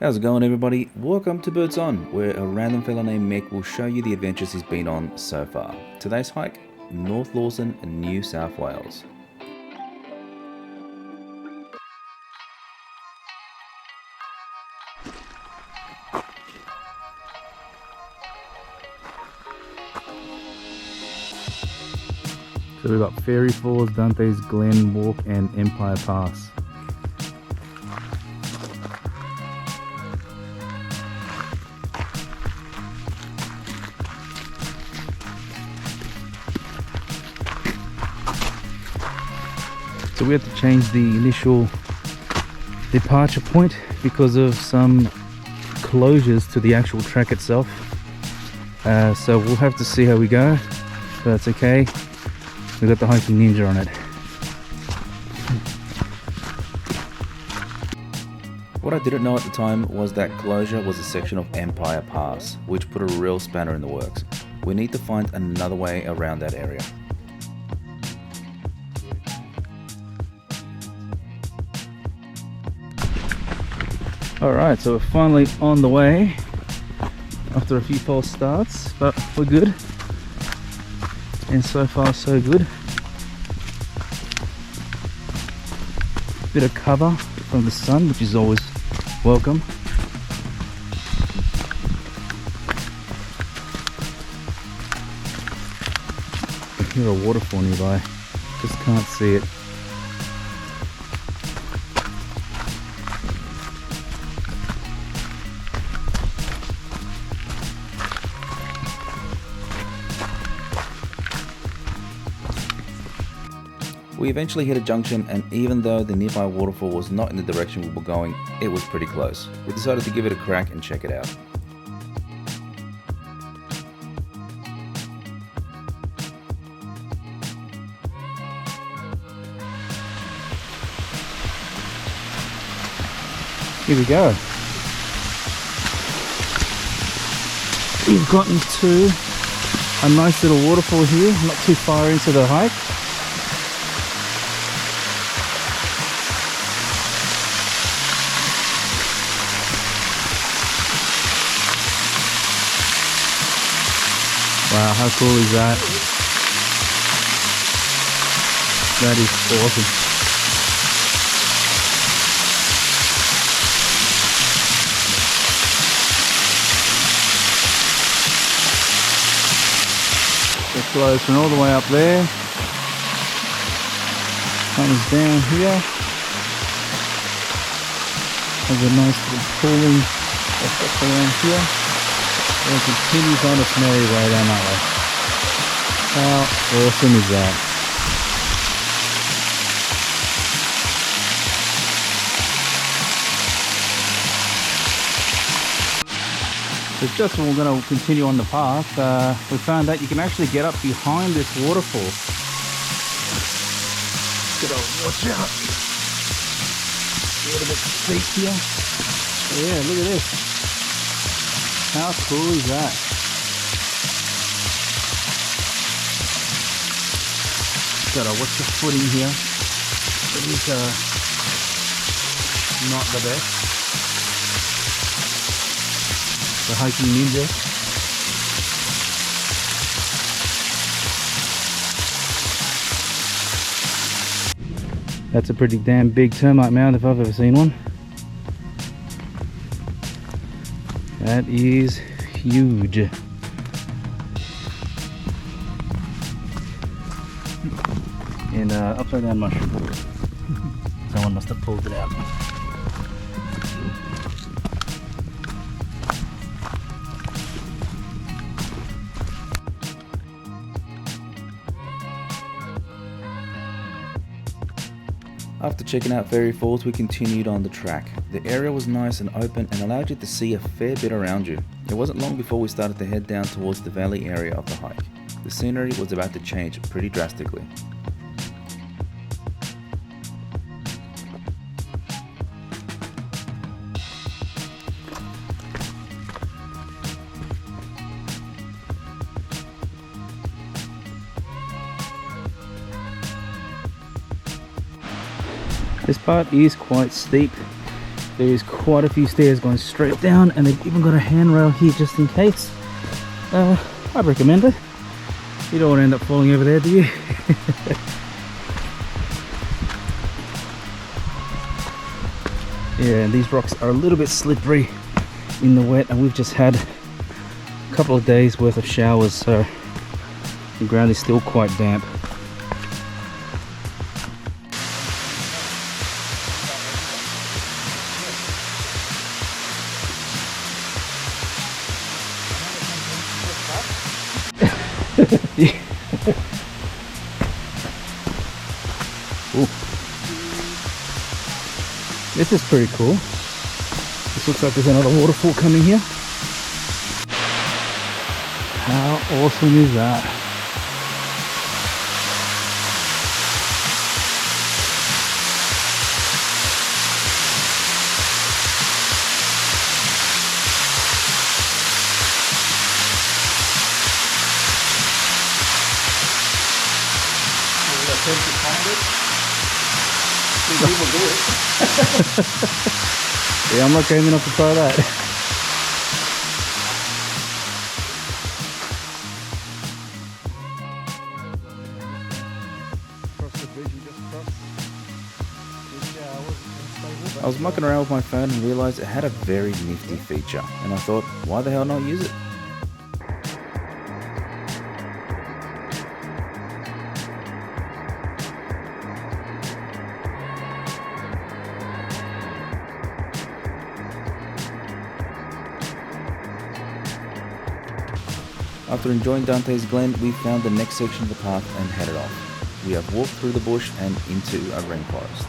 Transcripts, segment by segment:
How's it going, everybody? Welcome to Birds On, where a random fella named Mick will show you the adventures he's been on so far. Today's hike, North Lawson, New South Wales. So we've got Fairy Falls, Dante's Glen Walk and Empire Pass. So we had to change the initial departure point because of some closures to the actual track itself. So we'll have to see how we go, but that's okay. We got the hiking ninja on it. What I didn't know at the time was that closure was a section of Empire Pass, which put a real spanner in the works. We need to find another way around that area. Alright, so we're finally on the way after a few false starts, but we're good. And so far so good. Bit of cover from the sun, which is always welcome. I hear a waterfall nearby, just can't see it. We eventually hit a junction, and even though the nearby waterfall was not in the direction we were going, it was pretty close. We decided to give it a crack and check it out. Here we go. We've gotten to a nice little waterfall here, not too far into the hike. Wow, how cool is that? That is awesome. It flows from all the way up there, comes down here, has a nice little pooling effect around here, and continues on its merry way down that way. How awesome is that? So just when we're going to continue on the path, we found that you can actually get up behind this waterfall. Gotta watch out. A little bit steep here. Yeah, look at this. How cool is that? Gotta watch the footing here. It is not the best. The hiking ninja. That's a pretty damn big termite mound if I've ever seen one. That is huge. And upside down mushroom. Someone must have pulled it out. After checking out Fairy Falls, we continued on the track. The area was nice and open and allowed you to see a fair bit around you. It wasn't long before we started to head down towards the valley area of the hike. The scenery was about to change pretty drastically. This part is quite steep, There is quite a few stairs going straight down, and they've even got a handrail here just in case. I'd recommend it. You don't want to end up falling over there, do you? Yeah, and these rocks are a little bit slippery in the wet, and we've just had a couple of days worth of showers, so the ground is still quite damp. Ooh. This is pretty cool. This looks like there's another waterfall coming here. How awesome is that? Yeah, I'm not game enough to try that. I was mucking around with my phone and realised it had a very nifty feature, and I thought, why the hell not use it? After enjoying Dante's Glen, we found the next section of the path and headed off. We have walked through the bush and into a rainforest.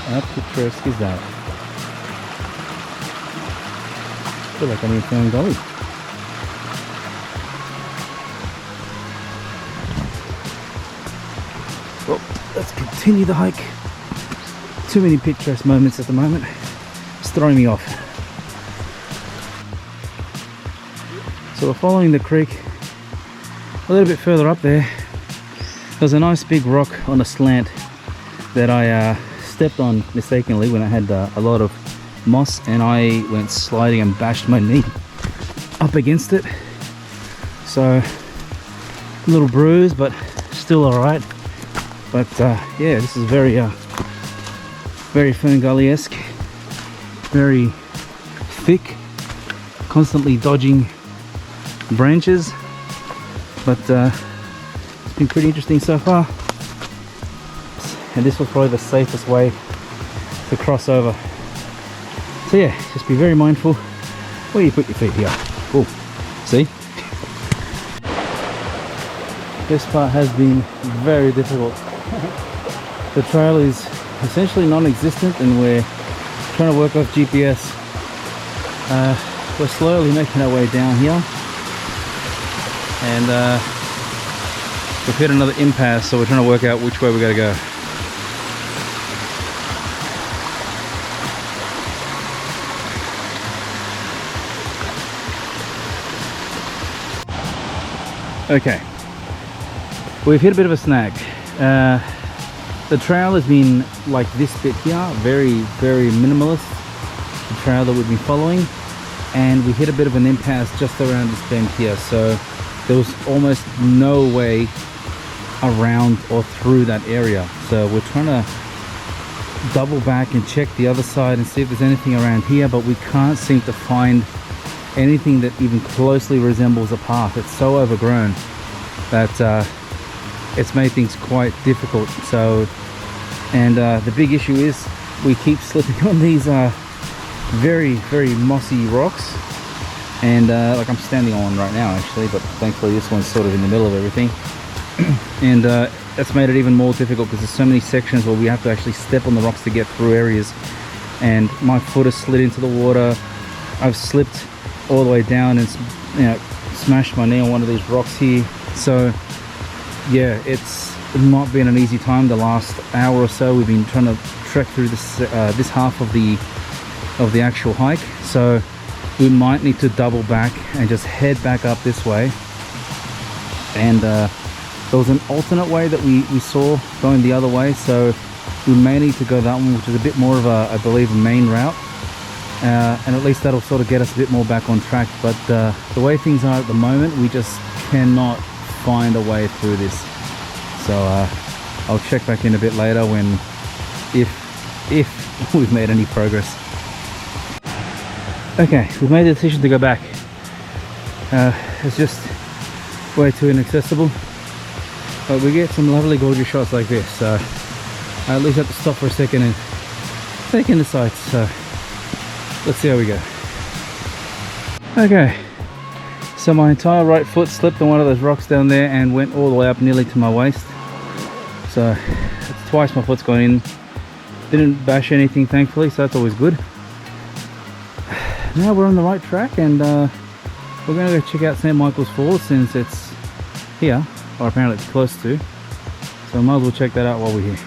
How picturesque is that? I feel like I'm in Fern Gully. Well, let's continue the hike. Too many picturesque moments at the moment. It's throwing me off. So we're following the creek. A little bit further up there, there's a nice big rock on a slant that I stepped on mistakenly when I had a lot of moss, and I went sliding and bashed my knee up against it. So a little bruise, but still alright. But yeah, this is very Fern Gully-esque, very thick, constantly dodging branches, but it's been pretty interesting so far. And this was probably the safest way to cross over. So yeah, just be very mindful where you put your feet here. Oh, see? This part has been very difficult. The trail is essentially non-existent and we're trying to work off GPS. We're slowly making our way down here, and we've hit another impasse, so we're trying to work out which way we gotta go. Okay, we've hit a bit of a snag. The trail has been like this bit here, very minimalist, the trail that we've been following, and we hit a bit of an impasse just around this bend here, so there was almost no way around or through that area. So we're trying to double back and check the other side and see if there's anything around here, but we can't seem to find anything that even closely resembles a path. It's so overgrown that it's made things quite difficult. So, and the big issue is we keep slipping on these very mossy rocks, and like I'm standing on one right now actually, but thankfully this one's sort of in the middle of everything. And that's made it even more difficult because there's so many sections where we have to actually step on the rocks to get through areas, and my foot has slid into the water. I've slipped all the way down and, you know, smashed my knee on one of these rocks here. So yeah, it's not been an easy time. The last hour or so we've been trying to trek through this half of the actual hike, so we might need to double back and just head back up this way. And there was an alternate way that we saw going the other way, so we may need to go that one, which is a bit more of a, I believe, a main route, and at least that'll sort of get us a bit more back on track. But the way things are at the moment, we just cannot find a way through this. So I'll check back in a bit later when, if we've made any progress. Okay, we've made the decision to go back. It's just way too inaccessible, but we get some lovely gorgeous shots like this, so I at least have to stop for a second and take in the sights. So let's see how we go. Okay, so my entire right foot slipped on one of those rocks down there and went all the way up nearly to my waist. So it's twice my foot's gone in. Didn't bash anything, thankfully, so that's always good. Now we're on the right track, and we're going to go check out St. Michael's Falls since it's here, or apparently it's close to. So I might as well check that out while we're here.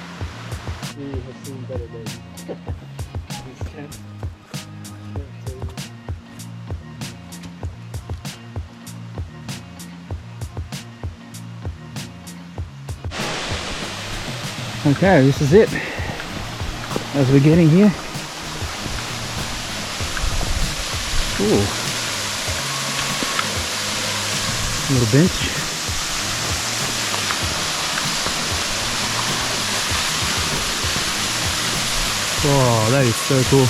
Okay, this is it. As we're getting here. Ooh. Little bench. Oh, that is so cool.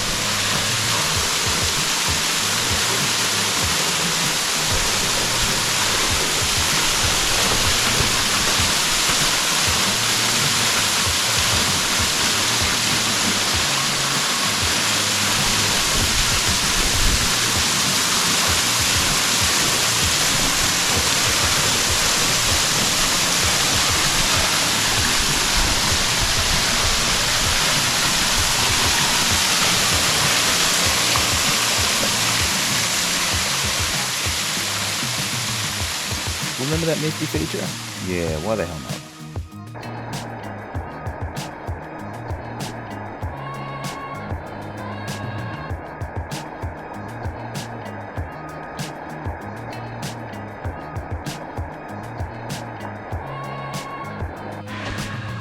Remember that nifty feature? Yeah, why the hell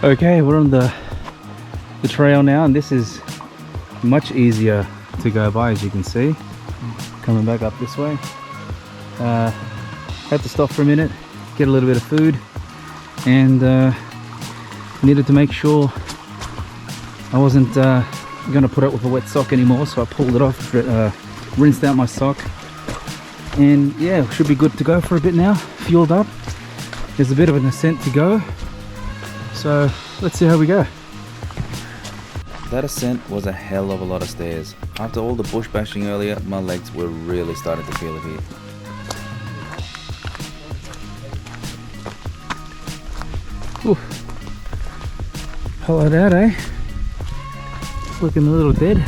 not? Okay, we're on the trail now, and this is much easier to go by, as you can see. Coming back up this way. Had to stop for a minute, get a little bit of food, and needed to make sure I wasn't going to put up with a wet sock anymore, so I pulled it off, rinsed out my sock, and yeah, should be good to go for a bit now, fueled up. There's a bit of an ascent to go, so let's see how we go. That ascent was a hell of a lot of stairs. After all the bush bashing earlier, my legs were really starting to feel it here. Oof. Hollowed out, eh? Looking a little dead.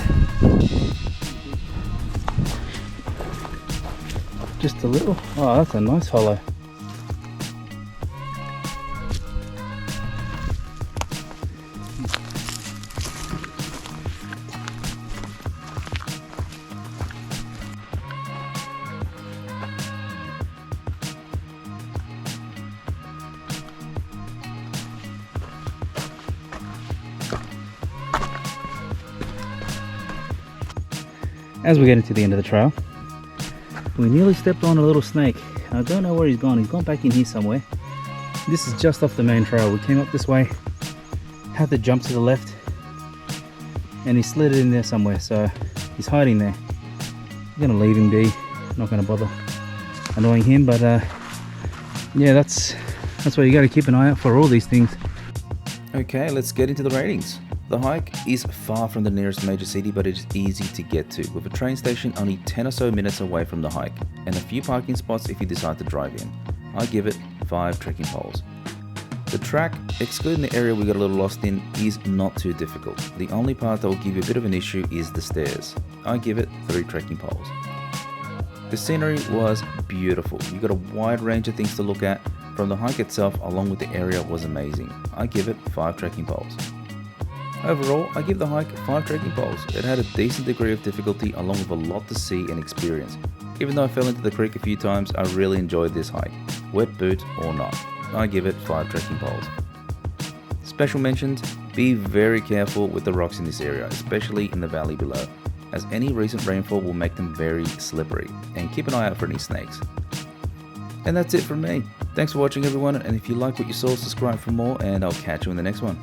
Just a little. Oh, that's a nice hollow. As we get into the end of the trail, we nearly stepped on a little snake. I don't know where he's gone. He's gone back in here somewhere. This is just off the main trail. We came up this way, had to jump to the left, and he slid it in there somewhere. So he's hiding there. I'm gonna leave him be. Not gonna bother annoying him. But yeah, that's why you got to keep an eye out for all these things. Okay, let's get into the ratings. The hike is far from the nearest major city, but it is easy to get to, with a train station only 10 or so minutes away from the hike, and a few parking spots if you decide to drive in. I give it 5 trekking poles. The track, excluding the area we got a little lost in, is not too difficult. The only part that will give you a bit of an issue is the stairs. I give it 3 trekking poles. The scenery was beautiful. You got a wide range of things to look at. From the hike itself, along with the area, was amazing. I give it 5 trekking poles. Overall, I give the hike 5 trekking poles. It had a decent degree of difficulty along with a lot to see and experience. Even though I fell into the creek a few times, I really enjoyed this hike. Wet boot or not, I give it 5 trekking poles. Special mentions, be very careful with the rocks in this area, especially in the valley below, as any recent rainfall will make them very slippery, and keep an eye out for any snakes. And that's it from me. Thanks for watching everyone, and if you like what you saw, subscribe for more, and I'll catch you in the next one.